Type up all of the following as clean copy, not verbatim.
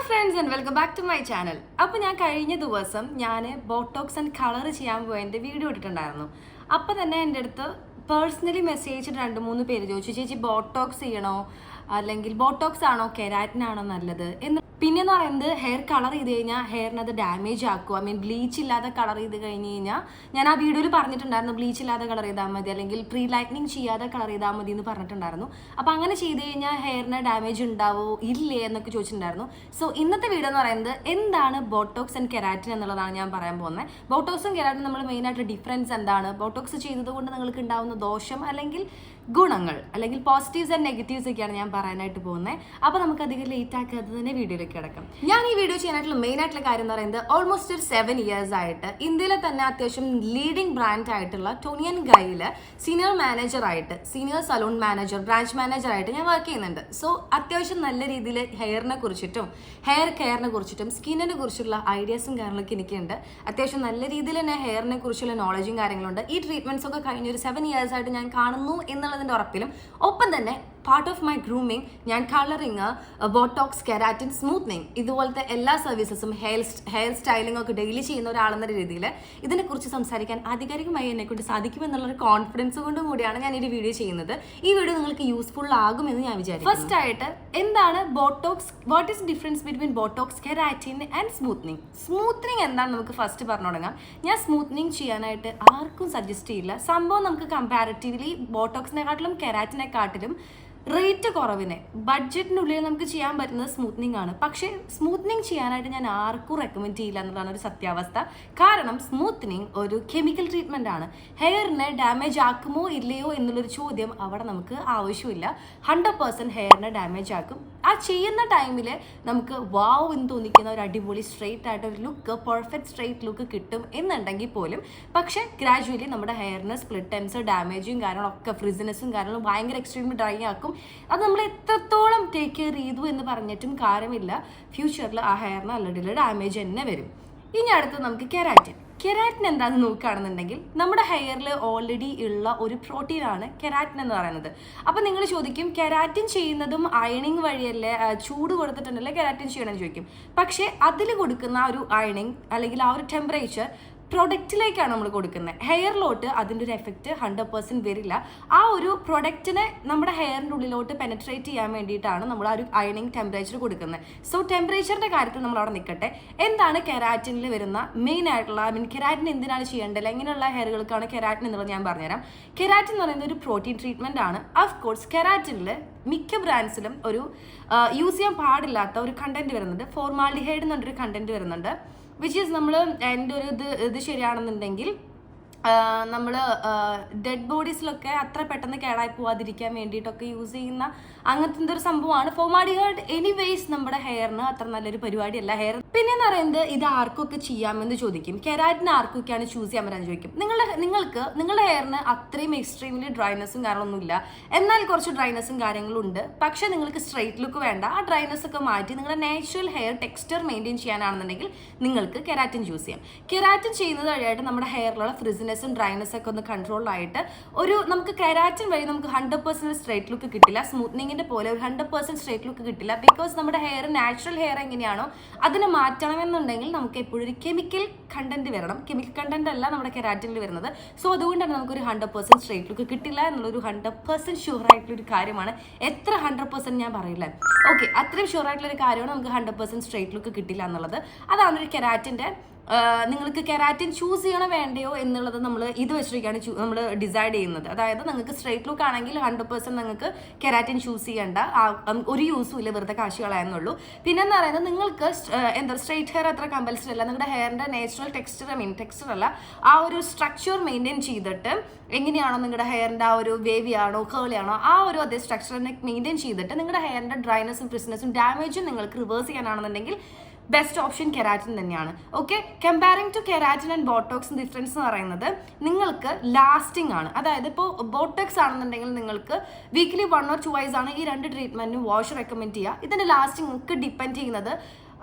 Friends and welcome back to my channel. അപ്പോൾ ഞാൻ കഴിഞ്ഞ ദിവസം ബോട്ടോക്സ് ആൻഡ് കളർ ചെയ്യാൻ പോയതിൻ്റെ വീഡിയോ ഇട്ടിട്ടുണ്ടായിരുന്നു. അപ്പോൾ തന്നെ എൻ്റെ അടുത്ത് പേഴ്സണലി മെസ്സേജ് 2-3 പേര് ചോദിച്ചു, ചേച്ചി ബോട്ടോക്സ് ചെയ്യണോ അല്ലെങ്കിൽ ബോട്ടോക്സ് ആണോ കെരാറ്റിൻ ആണോ നല്ലത് എന്ന്. പിന്നെന്ന് പറയുന്നത് ഹെയർ കളർ ചെയ്ത് കഴിഞ്ഞാൽ ഹെയറിന് അത് ഡാമേജ് ആക്കും. ബ്ലീച്ച് ഇല്ലാതെ കളർ ചെയ്ത് കഴിഞ്ഞ് കഴിഞ്ഞാൽ ഞാൻ ആ വീഡിയോയിൽ പറഞ്ഞിട്ടുണ്ടായിരുന്നു, ബ്ലീച്ച് ഇല്ലാതെ കളർ ചെയ്താൽ മതി അല്ലെങ്കിൽ പ്രീ ലൈറ്റനിങ് ചെയ്യാതെ കളർ ചെയ്താൽ മതി എന്ന് പറഞ്ഞിട്ടുണ്ടായിരുന്നു. അപ്പോൾ അങ്ങനെ ചെയ്ത് കഴിഞ്ഞാൽ ഹെയറിന് ഡാമേജ് ഉണ്ടാവോ ഇല്ലേ എന്നൊക്കെ ചോദിച്ചിട്ടുണ്ടായിരുന്നു. സോ ഇന്നത്തെ വീഡിയോ എന്ന് പറയുന്നത് എന്താണ് ബോട്ടോക്സ് ആൻഡ് കെരാറ്റിൻ എന്നുള്ളതാണ് ഞാൻ പറയാൻ പോകുന്നത്. ബോട്ടോക്സും കെരാറ്റിനും നമ്മൾ മെയിനായിട്ട് ഡിഫറൻസ് എന്താണ്, ബോട്ടോക്സ് ചെയ്തത് കൊണ്ട് നിങ്ങൾക്ക് ഉണ്ടാവുന്ന ദോഷം അല്ലെങ്കിൽ ഗുണങ്ങൾ അല്ലെങ്കിൽ പോസിറ്റീവ്സ് ആൻഡ് നെഗറ്റീവ്സ് ഒക്കെയാണ് ഞാൻ പറയാനായിട്ട് പോകുന്നത്. അപ്പോൾ നമുക്ക് അധികം ലേറ്റ് ആക്കാതെ തന്നെ വീഡിയോയിലേക്ക് കിടക്കാം. ഞാൻ ഈ വീഡിയോ ചെയ്യാനായിട്ടുള്ള മെയിൻ ആയിട്ടുള്ള കാര്യം എന്ന് പറയുന്നത് ഓൾമോസ്റ്റ് ഒരു 7 years ആയിട്ട് ഇന്ത്യയിലെ തന്നെ അത്യാവശ്യം ലീഡിംഗ് ബ്രാൻഡ് ആയിട്ടുള്ള ടോണി ആൻഡ് ഗൈയില് സീനിയർ മാനേജറായിട്ട്, സീനിയർ സലൂൺ മാനേജർ, ബ്രാഞ്ച് മാനേജറായിട്ട് ഞാൻ വർക്ക് ചെയ്യുന്നുണ്ട്. സോ അത്യാവശ്യം നല്ല രീതിയിൽ ഹെയറിനെ കുറിച്ചിട്ടും ഹെയർ കെയറിനെ കുറിച്ചിട്ടും സ്കിന്നിനെ കുറിച്ചുള്ള ഐഡിയാസും കാര്യങ്ങളൊക്കെ എനിക്കുണ്ട്. അത്യാവശ്യം നല്ല രീതിയിൽ തന്നെ ഹെയറിനെ കുറിച്ചുള്ള നോളജും കാര്യങ്ങളുണ്ട്. ഈ ട്രീറ്റ്മെന്റ്സ് ഒക്കെ കഴിഞ്ഞ ഒരു 7 years ആയിട്ട് ഞാൻ കാണുന്നു എന്നുള്ളതിന്റെ ഉറപ്പിലും ഒപ്പം തന്നെ പാർട്ട് ഓഫ് മൈ ഗ്രൂമിങ് ഞാൻ കളറിങ്, ബോട്ടോക്സ്, കെരാറ്റിൻ, സ്മൂത്തനിങ് ഇതുപോലത്തെ എല്ലാ സർവീസസും ഹെയർ സ്റ്റൈലിംഗ് ഒക്കെ ഡെയിലി ചെയ്യുന്ന ഒരാളെന്ന രീതിയിൽ ഇതിനെക്കുറിച്ച് സംസാരിക്കാൻ ആധികാരികമായി എന്നെക്കൊണ്ട് സാധിക്കുമെന്നുള്ളൊരു കോൺഫിഡൻസ് കൊണ്ടും കൂടിയാണ് ഞാൻ ഈ വീഡിയോ ചെയ്യുന്നത്. ഈ വീഡിയോ നിങ്ങൾക്ക് യൂസ്ഫുൾ ആകുമെന്ന് ഞാൻ വിചാരിക്കുന്നു. ഫസ്റ്റ് ആയിട്ട് എന്താണ് Botox, what is difference between Botox, keratin and smoothening. Smoothening എന്താണ് നമുക്ക് ഫസ്റ്റ് പറഞ്ഞു തുടങ്ങാം. ഞാൻ സ്മൂത്തനിങ് ചെയ്യാനായിട്ട് ആർക്കും സജസ്റ്റ് ചെയ്യില്ല. സംഭവം നമുക്ക് കമ്പാരിറ്റീവ്ലി ബോട്ടോക്സിനെക്കാട്ടിലും കെരാറ്റിനെക്കാട്ടിലും റേറ്റ് കുറവിന് ബഡ്ജറ്റിനുള്ളിൽ നമുക്ക് ചെയ്യാൻ പറ്റുന്നത് സ്മൂത്തനിങ് ആണ്. പക്ഷേ സ്മൂത്തനിങ് ചെയ്യാനായിട്ട് ഞാൻ ആർക്കും റെക്കമെൻഡ് ചെയ്യില്ല എന്നുള്ളതാണ് ഒരു സത്യാവസ്ഥ. കാരണം സ്മൂത്തനിങ് ഒരു കെമിക്കൽ ട്രീറ്റ്മെന്റ് ആണ്. ഹെയറിനെ ഡാമേജ് ആക്കുമോ ഇല്ലയോ എന്നുള്ളൊരു ചോദ്യം അവിടെ നമുക്ക് ആവശ്യമില്ല. 100% ഹെയറിനെ ഡാമേജ് ആക്കും. ആ ചെയ്യുന്ന ടൈമിൽ നമുക്ക് വാവ് എന്ന് തോന്നിക്കുന്ന ഒരു അടിപൊളി സ്ട്രെയിറ്റ് ആയിട്ട് ഒരു ലുക്ക്, പെർഫെക്റ്റ് സ്ട്രെയിറ്റ് ലുക്ക് കിട്ടും എന്നുണ്ടെങ്കിൽ പോലും പക്ഷേ ഗ്രാജുവലി നമ്മുടെ ഹെയറിന് സ്പ്ലിറ്റ് എൻഡ്സ്, ഡാമേജും കാര്യങ്ങളൊക്കെ, ഫ്രിസിനെസ്സും കാര്യങ്ങളും ഭയങ്കര എക്സ്ട്രീംലി ഡ്രൈ ആക്കും. അത് നമ്മൾ എത്രത്തോളം ടേക്ക് കെയർ ചെയ്തു എന്ന് പറഞ്ഞിട്ടും കാര്യമില്ല. ഫ്യൂച്ചറിൽ ആ ഹെയറിന് ഓൾറെഡി ഡാമേജ് തന്നെ വരും. ഇനി അടുത്ത് നമുക്ക് കെരാറ്റിൻ. കെരാറ്റിൻ എന്താണെന്ന് നോക്കുകയാണെന്നുണ്ടെങ്കിൽ നമ്മുടെ ഹെയറിൽ ഓൾറെഡി ഉള്ള ഒരു പ്രോട്ടീനാണ് കെരാറ്റിൻ എന്ന് പറയുന്നത്. അപ്പം നിങ്ങൾ ചോദിക്കും, കെരാറ്റിൻ ചെയ്യുന്നതും അയണിങ് വഴിയല്ലേ, ചൂട് കൊടുത്തിട്ടുണ്ടല്ലേ കെരാറ്റിൻ ചെയ്യണമെന്ന് ചോദിക്കും. പക്ഷേ അതിൽ കൊടുക്കുന്ന ആ ഒരു അയണിങ് അല്ലെങ്കിൽ ആ ഒരു ടെമ്പറേച്ചർ പ്രൊഡക്റ്റിലേക്കാണ് നമ്മൾ കൊടുക്കുന്നത്. ഹെയറിലോട്ട് അതിൻ്റെ ഒരു എഫക്റ്റ് 100% വരില്ല. ആ ഒരു പ്രൊഡക്റ്റിനെ നമ്മുടെ ഹെയറിൻ്റെ ഉള്ളിലോട്ട് പെനട്രേറ്റ് ചെയ്യാൻ വേണ്ടിയിട്ടാണ് നമ്മൾ ആ ഒരു അയണിങ് ടെമ്പറേച്ചർ കൊടുക്കുന്നത്. സോ ടെമ്പറേച്ചറിൻ്റെ കാര്യത്തിൽ നമ്മൾ അവിടെ നിൽക്കട്ടെ. എന്താണ് കെരാറ്റിനിൽ വരുന്ന മെയിൻ ആയിട്ടുള്ള, കെരാറ്റിൻ എന്തിനാണ് ചെയ്യേണ്ടത്, എങ്ങനെയുള്ള ഹെയറുകൾക്കാണ് കെരാറ്റിൻ എന്നുള്ളത് ഞാൻ പറഞ്ഞുതരാം. കെരാറ്റിൻ എന്ന് പറയുന്നത് ഒരു പ്രോട്ടീൻ ട്രീറ്റ്മെൻറ്റ് ആണ്. ഓഫ് കോഴ്സ് കെരാറ്റിനിൽ മിക്ക ബ്രാൻഡ്സിലും ഒരു യൂസ് ചെയ്യാൻ പാടില്ലാത്ത ഒരു കണ്ടന്റ് വരുന്നുണ്ട്. ഫോർമാൽഡിഹൈഡ് എന്ന് പറഞ്ഞൊരു കണ്ടന്റ് വരുന്നുണ്ട്. വിച്ച് ഈസ് നമ്മൾ എൻ്റെ ഒരു ഇത് ശരിയാണെന്നുണ്ടെങ്കിൽ നമ്മൾ ഡെഡ് ബോഡീസിലൊക്കെ അത്ര പെട്ടെന്ന് കേടായി പോവാതിരിക്കാൻ വേണ്ടിയിട്ടൊക്കെ യൂസ് ചെയ്യുന്ന അങ്ങനത്തെ ഒരു സംഭവമാണ് ഫോർമാൽഡിഹൈഡ്. എനിവേസ് നമ്മുടെ ഹെയറിന് അത്ര നല്ലൊരു പരിപാടിയല്ല ഹെയർ. പിന്നെന്ന് പറയുന്നത് ഇത് ആർക്കൊക്കെ ചെയ്യാമെന്ന് ചോദിക്കും. കെരാറ്റിൻ ആർക്കൊക്കെയാണ് ചൂസ് ചെയ്യാൻ പറ്റാൻ ചോദിക്കും. നിങ്ങളുടെ ഹെയറിന് അത്രയും എക്സ്ട്രീംലി ഡ്രൈനെസ്സും കാര്യങ്ങളൊന്നുമില്ല, എന്നാൽ കുറച്ച് ഡ്രൈനെസ്സും കാര്യങ്ങളും ഉണ്ട്. പക്ഷേ നിങ്ങൾക്ക് സ്ട്രെയിറ്റ് ലുക്ക് വേണ്ട, ആ ഡ്രൈനെസ് ഒക്കെ മാറ്റി നിങ്ങളുടെ നാച്ചുറൽ ഹെയർ ടെക്സ്ചർ മെയിൻറ്റെയിൻ ചെയ്യാനാണെന്നുണ്ടെങ്കിൽ നിങ്ങൾക്ക് കെരാറ്റിൻ ചൂസ് ചെയ്യാം. കെരാറ്റിൻ ചെയ്യുന്നത് വഴിയായിട്ട് നമ്മുടെ ഹെയറിലുള്ള ഫ്രിസിനെസ്, ഡ്രൈനെസ് ഒക്കെ ഒന്ന് കൺട്രോളായിട്ട് നമുക്ക് കെരാറ്റിൻ വഴി നമുക്ക് 100% സ്ട്രെയിറ്റ് ലുക്ക് കിട്ടില്ല. സ്മൂത്തനിങ്ങിന്റെ പോലെ ഒരു 100% സ്ട്രെയിറ്റ് ലുക്ക് കിട്ടില്ല. ബിക്കോസ് നമ്മുടെ ഹെയർ നാച്ചുറൽ ഹെയർ എങ്ങനെയാണോ അതിനെ മാറ്റണമെന്നുണ്ടെങ്കിൽ നമുക്ക് എപ്പോഴും ഒരു കെമിക്കൽ കണ്ടന്റ് വരണം. കെമിക്കൽ കണ്ടന്റ് അല്ല നമ്മുടെ കെരാറ്റിനിൽ വരുന്നത്. സോ അതുകൊണ്ടാണ് നമുക്കൊരു 100% സ്ട്രെയിറ്റ് ലുക്ക് കിട്ടില്ല എന്നുള്ളൊരു 100% ഷുവർ ആയിട്ടുള്ള ഒരു കാര്യമാണ്. എത്ര 100% ഞാൻ പറയില്ല, ഓക്കെ, അത്രയും ഷുവർ ആയിട്ടുള്ള ഒരു കാര്യമാണ് നമുക്ക് 100% സ്ട്രെയിറ്റ് ലുക്ക് കിട്ടില്ല എന്നുള്ളത്. അതാണ് ഒരു കെരാറ്റിന്റെ. നിങ്ങൾക്ക് കെരാറ്റിൻ ചൂസ് ചെയ്യണോ വേണ്ടയോ എന്നുള്ളത് നമ്മൾ ഇത് വെച്ചിട്ടാണ് നമ്മൾ ഡിസൈഡ് ചെയ്യുന്നത്. അതായത് നിങ്ങൾക്ക് സ്ട്രെയിറ്റ് ലുക്ക് ആണെങ്കിൽ 100% നിങ്ങൾക്ക് കെരാറ്റിൻ ചൂസ് ചെയ്യേണ്ട, ഒരു യൂസും ഇല്ല, വെറുതെ കാശ് കളയാന്നുള്ളൂ. പിന്നെ എന്ന് പറയുന്നത് നിങ്ങൾക്ക് സ്ട്രെയിറ്റ് ഹെയർ അത്ര കമ്പൽസറി അല്ല. നിങ്ങളുടെ ഹെയറിന്റെ നാച്ചുറൽ ടെക്സ്ചർ അല്ല, ആ ഒരു സ്ട്രക്ചർ മെയിൻറ്റെയിൻ ചെയ്തിട്ട് എങ്ങനെയാണോ നിങ്ങളുടെ ഹെയറിന്റെ ആ ഒരു വേവി ആണോ കേളി ആണോ ആ ഒരു അതേ സ്ട്രക്ചറിനെ മെയിൻറ്റെയിൻ ചെയ്തിട്ട് നിങ്ങളുടെ ഹെയറിന്റെ ഡ്രൈനെസ്സും ഫ്രിസിനെസ്സും ഡാമേജും നിങ്ങൾക്ക് റിവേഴ്സ് ചെയ്യാനാണെന്നുണ്ടെങ്കിൽ ബെസ്റ്റ് ഓപ്ഷൻ കെരാറ്റിൻ തന്നെയാണ്. Okay, comparing to keratin and botox difference എന്ന് പറയുന്നത് നിങ്ങൾക്ക് ലാസ്റ്റിംഗ് ആണ്. അതായത് ഇപ്പോൾ ബോട്ടോക്സ് ആണെന്നുണ്ടെങ്കിൽ നിങ്ങൾക്ക് വീക്ക്ലി 1 or 2 ആണ് ഈ 2 ട്രീറ്റ്മെന്റിനും വാഷ് റെക്കമെൻഡ് ചെയ്യുക. ഇതിന്റെ ലാസ്റ്റിംഗ് ഒക്കെ ഡിപ്പെൻഡ് ചെയ്യുന്നത്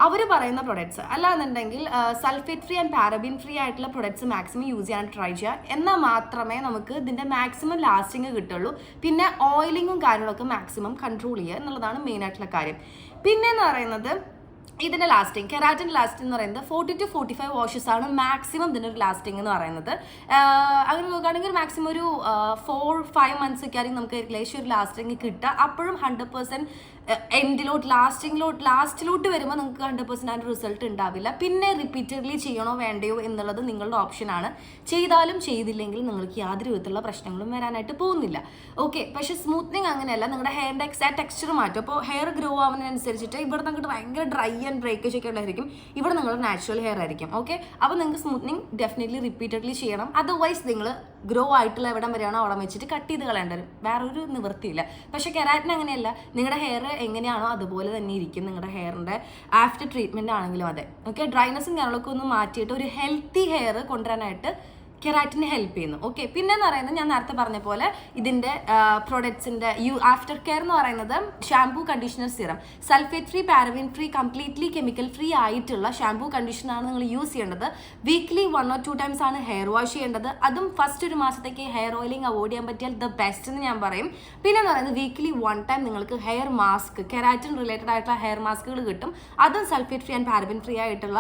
അവർ പറയുന്ന പ്രൊഡക്ട്സ്. അല്ലാന്നുണ്ടെങ്കിൽ sulphate free and paraben free ആയിട്ടുള്ള പ്രൊഡക്ട്സ് മാക്സിമം യൂസ് ചെയ്യാൻ ട്രൈ ചെയ്യുക. എന്നാൽ മാത്രമേ നമുക്ക് ഇതിൻ്റെ മാക്സിമം ലാസ്റ്റിംഗ് കിട്ടുള്ളൂ. പിന്നെ ഓയിലിങ്ങും കാര്യങ്ങളൊക്കെ മാക്സിമം കൺട്രോൾ ചെയ്യുക എന്നുള്ളതാണ് മെയിൻ ആയിട്ടുള്ള കാര്യം. പിന്നെ എന്ന് പറയുന്നത് ഇതിൻ്റെ ലാസ്റ്റിംഗ്, കെരാറ്റിൻ്റെ ലാസ്റ്റിംഗ് എന്ന് പറയുന്നത് 40 to 45 വാഷസ് ആണ് മാക്സിമം ഇതിൻ്റെ ഒരു ലാസ്റ്റിംഗ് എന്ന് പറയുന്നത്. അങ്ങനെ നോക്കുകയാണെങ്കിൽ മാക്സിമം ഒരു 4-5 months ഒക്കെ ആയിരിക്കും നമുക്ക് ഏകദേശം ഒരു ലാസ്റ്റിംഗ് കിട്ടുക. അപ്പോഴും 100% ലാസ്റ്റിലോട്ട് വരുമ്പോൾ നിങ്ങൾക്ക് 100% അതിൻ്റെ റിസൾട്ട് ഉണ്ടാവില്ല. പിന്നെ റിപ്പീറ്റഡ്ലി ചെയ്യണോ വേണ്ടയോ എന്നുള്ളത് നിങ്ങളുടെ ഓപ്ഷനാണ്. ചെയ്താലും ചെയ്തില്ലെങ്കിൽ നിങ്ങൾക്ക് യാതൊരു വിധത്തിലുള്ള പ്രശ്നങ്ങളും വരാനായിട്ട് പോകുന്നില്ല. ഓക്കെ, പക്ഷേ സ്മൂത്തനിങ് അങ്ങനെയല്ല. നിങ്ങളുടെ ഹെയറിൻ്റെ എക്സാക്ട് ടെക്സ്ചർ മാറ്റും. അപ്പോൾ ഹെയർ ഗ്രോ ആവുന്നതിനനുസരിച്ചിട്ട് ഇവിടെ നിങ്ങൾക്ക് ഭയങ്കര ഡ്രൈ ആൻഡ് ബ്രേക്കേജ് ഒക്കെ ഉണ്ടായിരിക്കും, ഇവിടെ നിങ്ങളുടെ നാച്ചുറൽ ഹെയർ ആയിരിക്കും. ഓക്കെ, അപ്പോൾ നിങ്ങൾക്ക് സ്മൂത്തനിങ് ഡെഫിനറ്റ്ലി റിപ്പീറ്റഡ്ലി ചെയ്യണം. അതർവൈസ് നിങ്ങൾ ഗ്രോ ആയിട്ടുള്ള എവിടം വരെയാണോ അവിടെ വെച്ചിട്ട് കട്ട് ചെയ്ത് കളയേണ്ടി വരും. വേറൊരു നിവൃത്തിയില്ല. പക്ഷേ കെരാറ്റിൻ അങ്ങനെയല്ല. നിങ്ങളുടെ ഹെയർ എങ്ങനെയാണോ അതുപോലെ തന്നെ ഇരിക്കും നിങ്ങളുടെ ഹെയറിൻ്റെ ആഫ്റ്റർ ട്രീറ്റ്മെൻറ്റ് ആണെങ്കിലും അതെ. ഓക്കെ, ഡ്രൈനെസ്സും കാര്യങ്ങളൊക്കെ ഒന്ന് മാറ്റിയിട്ട് ഒരു ഹെൽത്തി ഹെയർ കൊണ്ടുവരാനായിട്ട് കെരാറ്റിന് ഹെൽപ്പ് ചെയ്യുന്നു. ഓക്കെ, പിന്നെന്ന് പറയുന്നത് ഞാൻ നേരത്തെ പറഞ്ഞ പോലെ ഇതിൻ്റെ പ്രൊഡക്ട്സിൻ്റെ ആഫ്റ്റർ കെയർ എന്ന് പറയുന്നത് shampoo, conditioner, serum, sulphate free, paraben free, completely chemical free ആയിട്ടുള്ള ഷാംപൂ കണ്ടീഷണറാണ് നിങ്ങൾ യൂസ് ചെയ്യേണ്ടത്. വീക്ക്ലി 1 or 2 times ആണ് ഹെയർ വാഷ് ചെയ്യേണ്ടത്. അതും ഫസ്റ്റ് ഒരു മാസത്തേക്ക് ഹെയർ ഓയിലിംഗ് അവോയ്ഡ് ചെയ്യാൻ പറ്റിയാൽ ദ ബെസ്റ്റ് എന്ന് ഞാൻ പറയും. പിന്നെ എന്ന് പറയുന്നത് വീക്ക്ലി 1 time നിങ്ങൾക്ക് ഹെയർ മാസ്ക്, കെരാറ്റിൻ റിലേറ്റഡ് ആയിട്ടുള്ള ഹെയർ മാസ്കുകൾ കിട്ടും. അതും sulphate free and paraben free ആയിട്ടുള്ള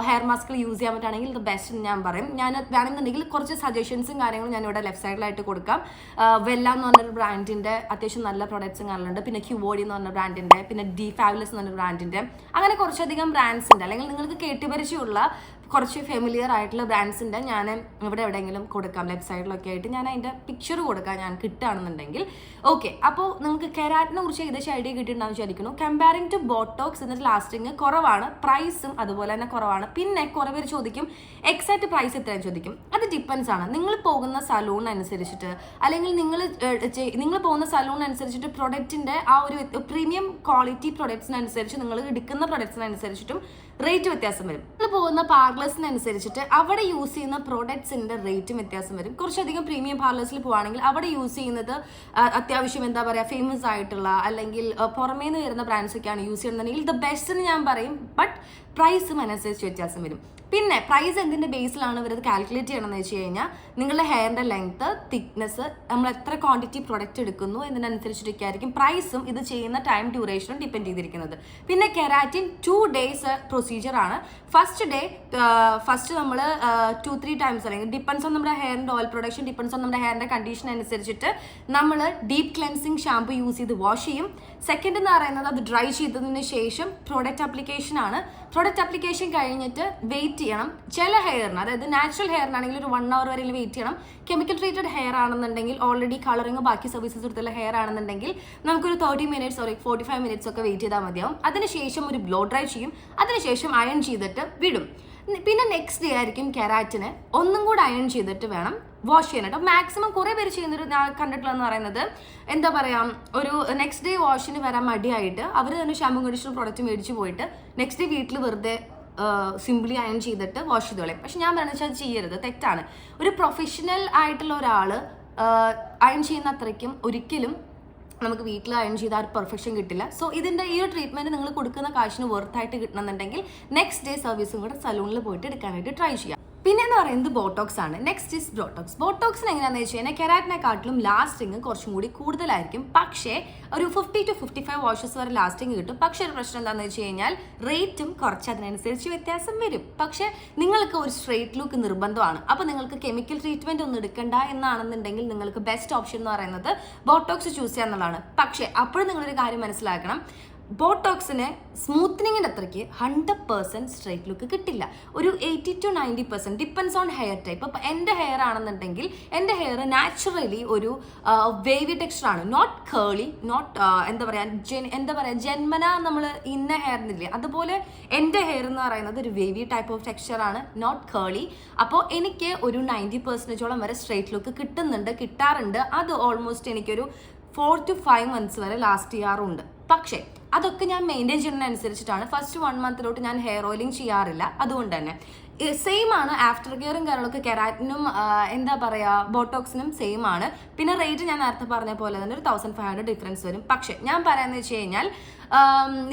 ഹെയർ മാസ്കുകൾ യൂസ് ചെയ്യാൻ പറ്റുകയാണെങ്കിൽ ദ ബെസ്റ്റ് എന്ന് ഞാൻ പറയും. ഞാൻ വേണമെന്നുണ്ടെങ്കിൽ കുറച്ച് സജഷൻസും കാര്യങ്ങളും ഞാനിവിടെ ലെഫ്റ്റ് സൈഡിലായിട്ട് കൊടുക്കാം. വെല്ല എന്ന് പറഞ്ഞൊരു ബ്രാൻഡിൻ്റെ അത്യാവശ്യം നല്ല പ്രൊഡക്ട്സും കാര്യങ്ങളുണ്ട്. പിന്നെ ക്യൂബോഡി എന്ന് പറഞ്ഞ ബ്രാൻഡിൻ്റെ, പിന്നെ ഡി ഫാബുലസ് എന്ന് പറഞ്ഞ ബ്രാൻഡിൻ്റെ, അങ്ങനെ കുറച്ചധികം ബ്രാൻഡ്സ് ഉണ്ട്. അല്ലെങ്കിൽ നിങ്ങൾക്ക് കേട്ടുപരിചയമുള്ള കുറച്ച് ഫെമിലിയർ ആയിട്ടുള്ള ബ്രാൻഡ്സിൻ്റെ ഞാൻ ഇവിടെ എവിടെയെങ്കിലും കൊടുക്കാം, ലെഫ്റ്റ് സൈഡിലൊക്കെ ആയിട്ട് ഞാൻ അതിൻ്റെ പിക്ചർ കൊടുക്കാം ഞാൻ കിട്ടുകയാണെന്നുണ്ടെങ്കിൽ. ഓക്കെ, അപ്പോൾ നിങ്ങൾക്ക് കെരാറ്റിനെ കുറിച്ച് ഏകദേശം ഐഡിയ കിട്ടിയിട്ടുണ്ടാകും വിചാരിക്കുന്നു. കമ്പയറിംഗ് ടു ബോട്ടോക്സ് ഇതിൻ്റെ ലാസ്റ്റിങ് കുറവാണ്, പ്രൈസും അതുപോലെ തന്നെ കുറവാണ്. പിന്നെ കുറേ പേര് ചോദിക്കും എക്സാക്ട് പ്രൈസ് എത്രയാണ് ചോദിക്കും. അത് ഡിപ്പെൻസ് ആണ് നിങ്ങൾ പോകുന്ന സലൂൺ അനുസരിച്ചിട്ട്, അല്ലെങ്കിൽ നിങ്ങൾ പോകുന്ന സലൂൺ അനുസരിച്ചിട്ട് പ്രൊഡക്റ്റിൻ്റെ ആ ഒരു പ്രീമിയം ക്വാളിറ്റി പ്രൊഡക്ട്സിനനുസരിച്ച് നിങ്ങൾ എടുക്കുന്ന പ്രൊഡക്ട്സിനനുസരിച്ചിട്ടും റേറ്റ് വ്യത്യാസം വരും. നിങ്ങൾ പോകുന്ന പാർലേഴ്സിനനുസരിച്ചിട്ട് അവിടെ യൂസ് ചെയ്യുന്ന പ്രൊഡക്ട്സിൻ്റെ റേറ്റും വ്യത്യാസം വരും. കുറച്ചധികം പ്രീമിയം പാർലേഴ്സിൽ പോവുകയാണെങ്കിൽ അവിടെ യൂസ് ചെയ്യുന്നത് അത്യാവശ്യം എന്താ പറയുക ഫേമസ് ആയിട്ടുള്ള അല്ലെങ്കിൽ പുറമേ നിന്ന് വരുന്ന ബ്രാൻഡ്സ് ഒക്കെയാണ് യൂസ് ചെയ്യുന്നുണ്ടെങ്കിൽ ദ ബെസ്റ്റ് എന്ന് ഞാൻ പറയും. ബട്ട് പ്രൈസും അനുസരിച്ച് വ്യത്യാസം വരും. പിന്നെ പ്രൈസ് എന്തിൻ്റെ ബേസിലാണ് ഇവരത് കാൽക്കുലേറ്റ് ചെയ്യണമെന്ന് വെച്ച് കഴിഞ്ഞാൽ നിങ്ങളുടെ ഹെയറിൻ്റെ ലെങ്ത്ത്, തിക്നെസ്, നമ്മൾ എത്ര ക്വാണ്ടിറ്റി പ്രൊഡക്റ്റ് എടുക്കുന്നു എന്നതിനനുസരിച്ചിട്ടൊക്കെ ആയിരിക്കും പ്രൈസും ഇത് ചെയ്യുന്ന ടൈം ഡ്യൂറേഷനും ഡിപ്പെൻഡ് ചെയ്തിരിക്കുന്നത്. പിന്നെ കെരാറ്റിൻ 2 days പ്രൊസീജിയറാണ്. ഫസ്റ്റ് നമ്മൾ 2-3 times അല്ലെങ്കിൽ ഡിപ്പെൻസ് ഓൺ നമ്മുടെ ഹെയറിൻ്റെ ഓയിൽ പ്രൊഡക്ഷൻ, ഡിപ്പെൻസ് ഓൺ നമ്മുടെ ഹെയറിൻ്റെ കണ്ടീഷൻ അനുസരിച്ചിട്ട് നമ്മൾ ഡീപ്പ് ക്ലെൻസിങ് ഷാമ്പു യൂസ് ചെയ്ത് വാഷ് ചെയ്യും. സെക്കൻഡ് എന്ന് പറയുന്നത് അത് ഡ്രൈ ചെയ്തതിന് ശേഷം പ്രൊഡക്റ്റ് അപ്ലിക്കേഷൻ ആണ്. പ്രൊഡക്റ്റ് അപ്ലിക്കേഷൻ കഴിഞ്ഞിട്ട് വെയിറ്റ് ചെയ്യണം. ചില ഹെയറിന്, അതായത് നാച്ചുറൽ ഹെയറിനാണെങ്കിൽ ഒരു 1 hour വരെ വെയിറ്റ് ചെയ്യണം. കെമിക്കൽ ട്രീറ്റഡ് ഹെയർ ആണെന്നുണ്ടെങ്കിൽ, ഓൾറെഡി കളറിങ് ബാക്കി സർവീസസ് എടുത്തുള്ള ഹെയർ ആണെന്നുണ്ടെങ്കിൽ നമുക്കൊരു 30 minutes or 45 minutes ഒക്കെ വെയിറ്റ് ചെയ്താൽ മതിയാവും. അതിനുശേഷം ഒരു ബ്ലോ ഡ്രൈ ചെയ്യും. അതിനുശേഷം അയൺ ചെയ്തിട്ട് വിടും. പിന്നെ നെക്സ്റ്റ് ഡേ ആയിരിക്കും കെരാറ്റിന് ഒന്നും കൂടെ അയൺ ചെയ്തിട്ട് വേണം വാഷ് ചെയ്യാനായിട്ട്. മാക്സിമം കുറേ പേര് ചെയ്യുന്നൊരു ഞാൻ കണ്ടിട്ടുള്ളതെന്ന് പറയുന്നത് എന്താ പറയുക, ഒരു നെക്സ്റ്റ് ഡേ വാഷിന് വരാൻ മടിയായിട്ട് അവർ തന്നെ ഷാമ്പൂ കണ്ടീഷണർ പ്രൊഡക്റ്റ് മേടിച്ച് പോയിട്ട് നെക്സ്റ്റ് ഡേ വീട്ടിൽ വെറുതെ സിംപ്ലി അയൺ ചെയ്തിട്ട് വാഷ് ചെയ്ത് കളയും. പക്ഷെ ഞാൻ പറയുന്നത് വെച്ചാൽ അത് ചെയ്യരുത്, തെറ്റാണ്. ഒരു പ്രൊഫഷണൽ ആയിട്ടുള്ള ഒരാൾ അയൺ ചെയ്യുന്ന അത്രയ്ക്കും ഒരിക്കലും നമുക്ക് വീട്ടിൽ അയൺ ചെയ്താൽ ഒരു പെർഫെക്ഷൻ കിട്ടില്ല. സോ ഇതിൻ്റെ ഈ ഒരു ട്രീറ്റ്മെൻറ്റ് നിങ്ങൾ കൊടുക്കുന്ന കാശിന് വർത്തായിട്ട് കിട്ടണമെന്നുണ്ടെങ്കിൽ നെക്സ്റ്റ് ഡേ സർവീസും കൂടെ സലൂണിൽ പോയിട്ട് എടുക്കാനായിട്ട് ട്രൈ ചെയ്യാം. പിന്നെ എന്ന് പറയുന്നത് ബോട്ടോക്സ് ആണ്. Next is Botox. ബോട്ടോക്സിന് എങ്ങനെയാണെന്ന് വെച്ച് കഴിഞ്ഞാൽ കെരാറ്റിനെക്കാട്ടിലും ലാസ്റ്റിങ് കുറച്ചും കൂടി കൂടുതലായിരിക്കും. പക്ഷേ ഒരു 50 to 55 വാഷസ് വരെ ലാസ്റ്റിങ് കിട്ടും. പക്ഷേ ഒരു പ്രശ്നം എന്താണെന്ന് വെച്ച് കഴിഞ്ഞാൽ റേറ്റും കുറച്ച് അതിനനുസരിച്ച് വ്യത്യാസം വരും. പക്ഷേ നിങ്ങൾക്ക് ഒരു സ്ട്രെയിറ്റ് ലുക്ക് നിർബന്ധമാണ്. അപ്പോൾ നിങ്ങൾക്ക് കെമിക്കൽ ട്രീറ്റ്മെൻറ്റ് ഒന്നും എടുക്കണ്ട എന്നാണെന്നുണ്ടെങ്കിൽ നിങ്ങൾക്ക് ബെസ്റ്റ് ഓപ്ഷൻ എന്ന് പറയുന്നത് ബോട്ടോക്സ് ചൂസ് ചെയ്യുക എന്നുള്ളതാണ്. പക്ഷേ അപ്പോഴും നിങ്ങളൊരു കാര്യം മനസ്സിലാക്കണം, ബോട്ടോക്സിന് സ്മൂത്തനിങ്ങിൻ്റെ അത്രയ്ക്ക് 100% സ്ട്രൈറ്റ് ലുക്ക് കിട്ടില്ല. ഒരു 80 to 90% depends on hair type. അപ്പോൾ എൻ്റെ ഹെയർ ആണെന്നുണ്ടെങ്കിൽ എൻ്റെ ഹെയർ നാച്ചുറലി ഒരു വേവി ടെക്സ്ചറാണ്, നോട്ട് കേളി, നോട്ട് എന്താ പറയുക ജന്മന നമ്മൾ ഇന്ന ഹെയറിനില്ലേ അതുപോലെ എൻ്റെ ഹെയർ എന്ന് പറയുന്നത് ഒരു വേവി ടൈപ്പ് ഓഫ് ടെക്സ്ചറാണ്, നോട്ട് കേളി. അപ്പോൾ എനിക്ക് ഒരു 90% വരെ സ്ട്രൈറ്റ് ലുക്ക് കിട്ടാറുണ്ട്. അത് ഓൾമോസ്റ്റ് എനിക്കൊരു 4 to 5 months വരെ ലാസ്റ്റ് ചെയ്യാറുണ്ട്. പക്ഷേ അതൊക്കെ ഞാൻ മെയിൻറ്റെയിൻ ചെയ്യുന്നതിനനുസരിച്ചിട്ടാണ്. ഫസ്റ്റ് 1 month ഞാൻ ഹെയർ ഓയിലിംഗ് ചെയ്യാറില്ല. അതുകൊണ്ട് തന്നെ സെയിം ആണ്. ആഫ്റ്റർ കെയറും കാര്യങ്ങളൊക്കെ കെരാറ്റിനും എന്താ പറയുക ബോട്ടോക്സിനും സെയിം ആണ്. പിന്നെ റേറ്റ് ഞാൻ നേരത്തെ പറഞ്ഞ പോലെ തന്നെ ഒരു 1500 ഡിഫറൻസ് വരും. പക്ഷേ ഞാൻ പറയാമെന്ന് വെച്ച് കഴിഞ്ഞാൽ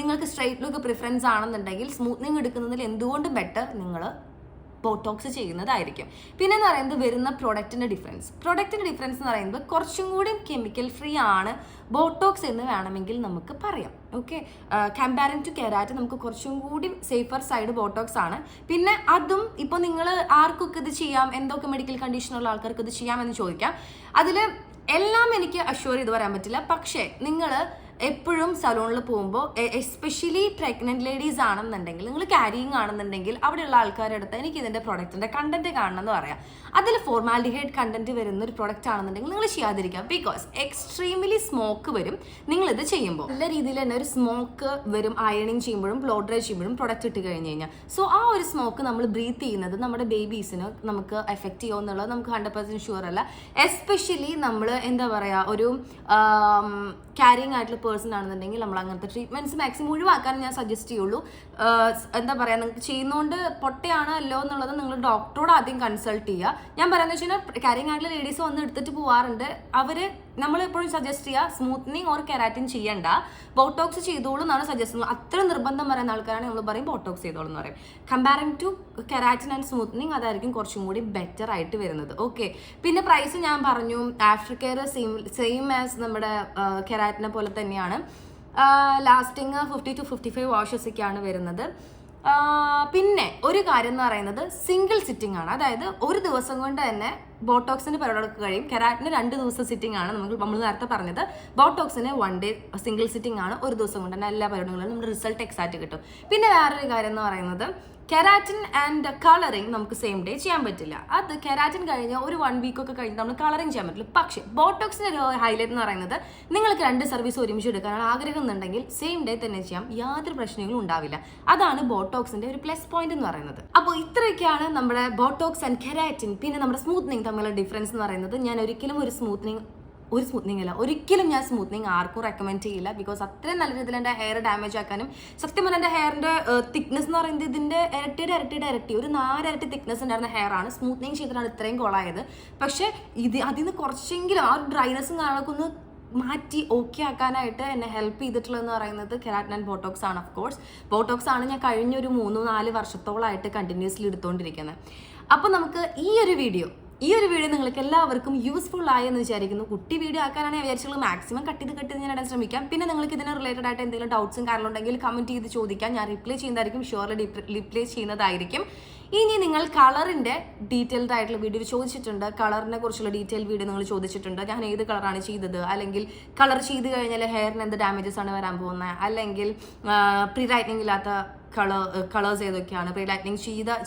നിങ്ങൾക്ക് സ്ട്രെയിറ്റ് ലുക്ക് പ്രിഫറൻസ് ആണെന്നുണ്ടെങ്കിൽ സ്മൂത്തനിങ് എടുക്കുന്നതിൽ എന്തുകൊണ്ടും ബെറ്റർ നിങ്ങൾ ബോട്ടോക്സ് ചെയ്യുന്നതായിരിക്കും. പിന്നെ എന്ന് പറയുന്നത് വരുന്ന പ്രൊഡക്റ്റിൻ്റെ ഡിഫറൻസ് എന്ന് പറയുന്നത് കുറച്ചും കൂടി കെമിക്കൽ ഫ്രീ ആണ് ബോട്ടോക്സ് എന്ന് വേണമെങ്കിൽ നമുക്ക് പറയാം. ഓക്കെ, കമ്പാരിങ് ടു കെരാറ്റിൻ നമുക്ക് കുറച്ചും കൂടി സേഫർ സൈഡ് ബോട്ടോക്സ് ആണ്. പിന്നെ അതും ഇപ്പോൾ നിങ്ങൾ ആർക്കൊക്കെ ഇത് ചെയ്യാം, എന്തൊക്കെ മെഡിക്കൽ കണ്ടീഷനുള്ള ആൾക്കാർക്ക് ഇത് ചെയ്യാമെന്ന് ചോദിക്കാം. അതിൽ എല്ലാം എനിക്ക് അഷ്യൂർ ചെയ്ത് പറയാൻ പറ്റില്ല. പക്ഷേ നിങ്ങൾ എപ്പോഴും സലൂണിൽ പോകുമ്പോൾ എസ്പെഷ്യലി പ്രഗ്നൻറ്റ് ലേഡീസ് ആണെന്നുണ്ടെങ്കിൽ, നിങ്ങൾ ക്യാരിയിങ് ആണെന്നുണ്ടെങ്കിൽ അവിടെയുള്ള ആൾക്കാരുടെ അടുത്ത് എനിക്ക് ഇതിൻ്റെ പ്രൊഡക്റ്റിൻ്റെ കണ്ടന്റ് കാണണം എന്ന് പറയാം. അതിൽ ഫോർമാലിഡിഹൈഡ് കണ്ടന്റ് വരുന്ന ഒരു പ്രൊഡക്റ്റ് ആണെന്നുണ്ടെങ്കിൽ നിങ്ങൾ ചെയ്യാതിരിക്കുക. ബിക്കോസ് എക്സ്ട്രീംലി സ്മോക്ക് വരും നിങ്ങളിത് ചെയ്യുമ്പോൾ. നല്ല രീതിയിൽ തന്നെ ഒരു സ്മോക്ക് വരും അയണിങ് ചെയ്യുമ്പോഴും ബ്ലോ ഡ്രൈ ചെയ്യുമ്പോഴും പ്രൊഡക്റ്റ് ഇട്ട് കഴിഞ്ഞ് കഴിഞ്ഞാൽ. സോ ആ ഒരു സ്മോക്ക് നമ്മൾ ബ്രീത്ത് ചെയ്യുന്നത് നമ്മുടെ ബേബീസിന് നമുക്ക് എഫക്റ്റ് ചെയ്യുമോ എന്നുള്ളത് നമുക്ക് 100% ഷുവർ അല്ല. എസ്പെഷ്യലി നമ്മൾ എന്താ പറയുക, ഒരു ക്യാരിങ് ആയിട്ടുള്ള പേഴ്സൺ ആണെന്നുണ്ടെങ്കിൽ നമ്മൾ അങ്ങനത്തെ ട്രീറ്റ്മെന്റ്സ് മാക്സിമം ഒഴിവാക്കാൻ ഞാൻ സജസ്റ്റ് ചെയ്യുള്ളൂ. എന്താ പറയുക, നിങ്ങൾക്ക് ചെയ്യുന്നതുകൊണ്ട് പൊട്ടയാണോ അല്ലോ എന്നുള്ളത് നിങ്ങൾ ഡോക്ടറോട് ആദ്യം കൺസൾട്ട് ചെയ്യുക. ഞാൻ പറയുന്നത് വെച്ച് കഴിഞ്ഞാൽ ക്യാരിങ് ആയിട്ടുള്ള ലേഡീസ് വന്ന് എടുത്തിട്ട് പോകാറുണ്ട്. നമ്മൾ എപ്പോഴും സജസ്റ്റ് ചെയ്യുക സ്മൂത്തനിങ് ഓർ കെരാറ്റിൻ ചെയ്യണ്ട, ബോട്ടോക്സ് ചെയ്തോളൂ എന്നാണ് സജസ്റ്റ് ചെയ്യുന്നത്. അത്ര നിർബന്ധം പറയുന്ന ആൾക്കാരാണ് നമ്മൾ പറയും ബോട്ടോക്സ് ചെയ്തോളൂ എന്ന് പറയും. Comparing to keratin and smoothening അതായിരിക്കും കുറച്ചും കൂടി ബെറ്റർ ആയിട്ട് വരുന്നത്. ഓക്കെ, പിന്നെ പ്രൈസ് ഞാൻ പറഞ്ഞു, ആഫ്റ്റർ കെയർ സെയിം ആസ് നമ്മുടെ കെരാറ്റിനെ പോലെ തന്നെയാണ്. ലാസ്റ്റിങ് 50 to 55 വാഷസ് ഒക്കെയാണ് വരുന്നത്. പിന്നെ ഒരു കാര്യം എന്ന് പറയുന്നത് സിംഗിൾ സിറ്റിംഗ് ആണ്. അതായത് ഒരു ദിവസം കൊണ്ട് തന്നെ ബോട്ടോക്സിന് പരിപാടി കഴിയും. കെരാറ്റിന് 2 ദിവസം സിറ്റിംഗ് ആണ് നമ്മൾ നേരത്തെ പറഞ്ഞത്. ബോട്ടോക്സിന് 1 day സിംഗിൾ സിറ്റിംഗ് ആണ്. ഒരു ദിവസം കൊണ്ട് തന്നെ എല്ലാ പരിപാടികളും നമ്മുടെ റിസൾട്ട് എക്സാക്റ്റ് കിട്ടും. പിന്നെ വേറൊരു കാര്യം എന്ന് പറയുന്നത് കെരാറ്റിൻ ആൻഡ് കളറിങ് നമുക്ക് സെയിം ഡേ ചെയ്യാൻ പറ്റില്ല. അത് കെരാറ്റിൻ കഴിഞ്ഞ് ഒരു 1 week ഒക്കെ കഴിഞ്ഞ് നമ്മൾ കളറിങ് ചെയ്യാൻ പറ്റില്ല. പക്ഷേ ബോട്ടോക്സിന്റെ ഒരു ഹൈലൈറ്റ് എന്ന് പറയുന്നത് നിങ്ങൾക്ക് 2 സർവീസ് ഒരുമിച്ച് എടുക്കാനാണ് ആഗ്രഹം എന്നുണ്ടെങ്കിൽ സെയിം ഡേ തന്നെ ചെയ്യാം, യാതൊരു പ്രശ്നങ്ങളും ഉണ്ടാവില്ല. അതാണ് ബോട്ടോക്സിന്റെ ഒരു പ്ലസ് പോയിന്റ് എന്ന് പറയുന്നത്. അപ്പോൾ ഇത്രയൊക്കെയാണ് നമ്മുടെ ബോട്ടോക്സ് ആൻഡ് കെരാറ്റിൻ പിന്നെ നമ്മുടെ സ്മൂത്തനിങ് തമ്മിലുള്ള ഡിഫറൻസ് എന്ന് പറയുന്നത്. ഞാൻ ഒരിക്കലും ഒരിക്കലും ഞാൻ സ്മൂത്തനിങ് ആർക്കും റെക്കമെൻഡ് ചെയ്യില്ല. ബിക്കോസ് അത്രയും നല്ല രീതിയിൽ എൻ്റെ ഹെയർ ഡാമേജ് ആക്കാനും, സത്യം പറഞ്ഞാൽ എൻ്റെ ഹെയറിൻ്റെ തിക്നെസ് എന്ന് പറയുന്നത് ഇതിൻ്റെ ഇരട്ടി ഒരു 4 ഇരട്ടി തിക്നെസ് ഉണ്ടായിരുന്ന ഹെയർ ആണ് സ്മൂത്തനിങ് ചെയ്തിട്ടാണ് ഇത്രയും കോളായത്. പക്ഷേ അതിൽ നിന്ന് കുറച്ചെങ്കിലും ആ ഒരു ഡ്രൈനെസ്സും കാണാനൊക്കെ ഒന്ന് മാറ്റി ഓക്കെ ആക്കാനായിട്ട് എന്നെ ഹെൽപ്പ് ചെയ്തിട്ടുള്ളതെന്ന് പറയുന്നത് കെരാറ്റിൻ ആൻഡ് ബോട്ടോക്സ് ആണ്. ഓഫ് കോഴ്സ് ബോട്ടോക്സ് ആണ് ഞാൻ കഴിഞ്ഞൊരു 3-4 വർഷത്തോളമായിട്ട് കണ്ടിന്യൂസ്ലി എടുത്തുകൊണ്ടിരിക്കുന്നത്. അപ്പോൾ നമുക്ക് ഈ ഒരു വീഡിയോ നിങ്ങൾക്ക് എല്ലാവർക്കും യൂസ്ഫുൾ ആയെന്ന് വിചാരിക്കുന്നു. കുട്ടി വീഡിയോ ആക്കാനാണ് ഞാൻ വിചാരിച്ചുള്ളത്. മാക്സിമം കട്ട് ചെയ്ത് ഞാൻ ഇടാൻ ശ്രമിക്കാം. പിന്നെ നിങ്ങൾക്ക് ഇതിന് റിലേറ്റഡ് ആയിട്ട് എന്തെങ്കിലും ഡൗട്ട്സും കാര്യങ്ങളുണ്ടെങ്കിൽ കമൻറ്റ് ചെയ്ത് ചോദിക്കാം. ഞാൻ റിപ്ലൈ ചെയ്യുന്നതായിരിക്കും, ഷുവർലി റിപ്ലൈ ചെയ്യുന്നതായിരിക്കും. ഇനി നിങ്ങൾ കളറിൻ്റെ ഡീറ്റെയിൽഡ് ആയിട്ടുള്ള വീഡിയോ ചോദിച്ചിട്ടുണ്ട്, കളറിനെ കുറിച്ചുള്ള ഡീറ്റെയിൽ വീഡിയോ നിങ്ങൾ ചോദിച്ചിട്ടുണ്ട്. ഞാൻ ഏത് കളറാണ് ചെയ്തത്, അല്ലെങ്കിൽ കളർ ചെയ്ത് കഴിഞ്ഞാൽ ഹെയറിന് എന്ത് ഡാമേജസ് ആണ് വരാൻ പോകുന്നത്, അല്ലെങ്കിൽ പ്രീ റൈറ്റനിങ് ഇല്ലാത്ത കളേഴ്സ് ഏതൊക്കെയാണ്, പ്രീ ലൈറ്റനിങ്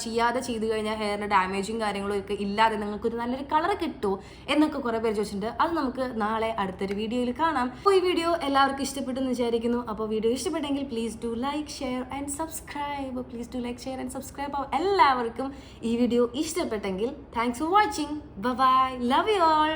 ചെയ്യാതെ ചെയ്ത് കഴിഞ്ഞാൽ ഹെയറിന് ഡാമേജും കാര്യങ്ങളും ഒക്കെ ഇല്ലാതെ നിങ്ങൾക്കൊരു നല്ലൊരു കളർ കിട്ടുമോ എന്നൊക്കെ കുറേ പേര് ചോദിച്ചിട്ടുണ്ട്. അത് നമുക്ക് നാളെ അടുത്തൊരു വീഡിയോയിൽ കാണാം. അപ്പോൾ ഈ വീഡിയോ എല്ലാവർക്കും ഇഷ്ടപ്പെട്ടെന്ന് വിചാരിക്കുന്നു. അപ്പോൾ വീഡിയോ ഇഷ്ടപ്പെട്ടെങ്കിൽ please do like share and subscribe. അപ്പോൾ എല്ലാവർക്കും ഈ വീഡിയോ ഇഷ്ടപ്പെട്ടെങ്കിൽ thanks for watching. Bye, love you all.